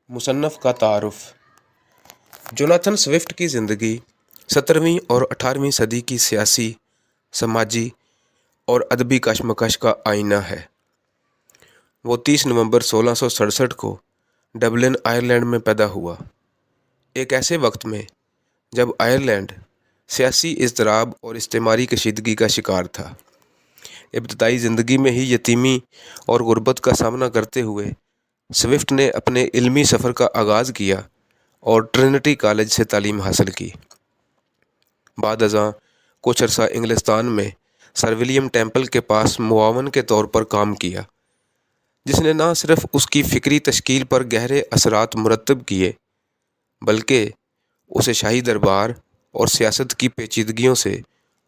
मुसन्नफ़ का तारुफ़। Jonathan Swift की ज़िंदगी 17वीं और 18वीं सदी की सियासी, समाजी और अदबी कशमकश का आईना है। वो 30 नवंबर 1667 को डबलिन, आयरलैंड में पैदा हुआ। एक ऐसे वक्त में जब आयरलैंड सियासी इज़्तिराब और इज्तिमाई कशीदगी का शिकार था। इब्तदाई ज़िंदगी में ही यतीमी और गुर्बत का सामना करते हुए स्विफ्ट ने अपने इल्मी सफ़र का आगाज़ किया और ट्रिनिटी कॉलेज से तालीम हासिल की। बाद अज़ां कुछ अरसा इंग्लिस्तान में सर विलियम टेम्पल के पास मुआवन के तौर पर काम किया, जिसने न सिर्फ उसकी फ़िक्री तश्कील पर गहरे असरात मुरतब किए, बल्कि उसे शाही दरबार और सियासत की पेचीदगियों से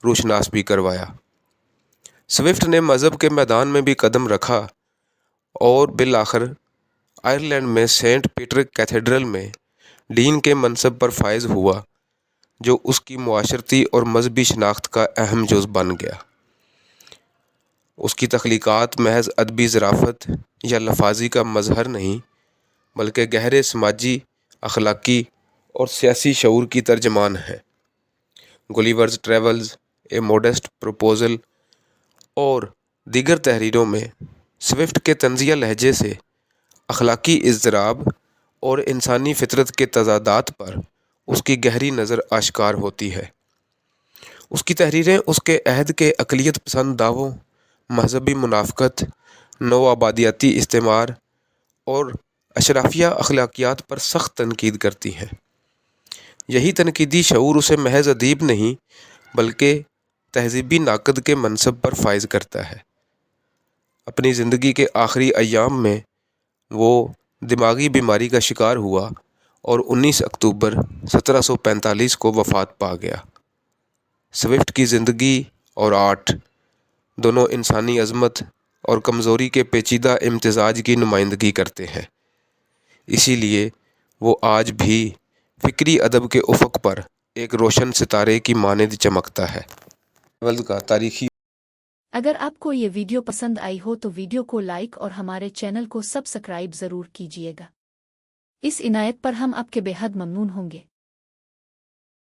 रोशनास भी करवाया। स्विफ्ट ने मज़हब के मैदान में भी कदम रखा और बिलाखिर आयरलैंड में सेंट पीटर कैथेड्रल में डीन के मनसब पर फायज़ हुआ, जो उसकी मुआशरती और मजहबी शनाख्त का अहम जुज़ बन गया। उसकी तख्लीक़ात महज अदबी ज़राफ़त या लफाजी का मज़हर नहीं, बल्कि गहरे समाजी, अखलाकी और सियासी शऊर की तर्जमान है। गुलिवर्स ट्रैवल्स, ए मोडेस्ट प्रपोज़ल और दीगर तहरीरों में स्विफ्ट के तंज़िया लहजे से अखलाकी इज़्तिराब और इंसानी फ़ितरत के तज़ादात पर उसकी गहरी नज़र आश्कार होती है। उसकी तहरीरें उसके अहद के अक़लियत पसंद दावों, मजहबी मुनाफ़क़त, नौआबादियाती इस्तेमार और अशराफिया अखलाकियात पर सख्त तनकीद करती हैं। यही तनकीदी शऊर उसे महज अदीब नहीं, बल्कि तहज़ीबी नाक़द के मनसब पर फायज़ करता है। अपनी ज़िंदगी के आखिरी अय्याम में वो दिमागी बीमारी का शिकार हुआ और 19 अक्टूबर 1745 को वफ़ात पा गया। स्विफ्ट की ज़िंदगी और आर्ट दोनों इंसानी अज़मत और कमज़ोरी के पेचीदा इम्तिज़ाज की नुमाइंदगी करते हैं। इसीलिए वो आज भी फ़िक्री अदब के उफ़क़ पर एक रोशन सितारे की मानद चमकता है। वर्ल्ड का तारीख़ी। अगर आपको ये वीडियो पसंद आई हो तो वीडियो को लाइक और हमारे चैनल को सब्सक्राइब ज़रूर कीजिएगा। इस इनायत पर हम आपके बेहद ममनून होंगे।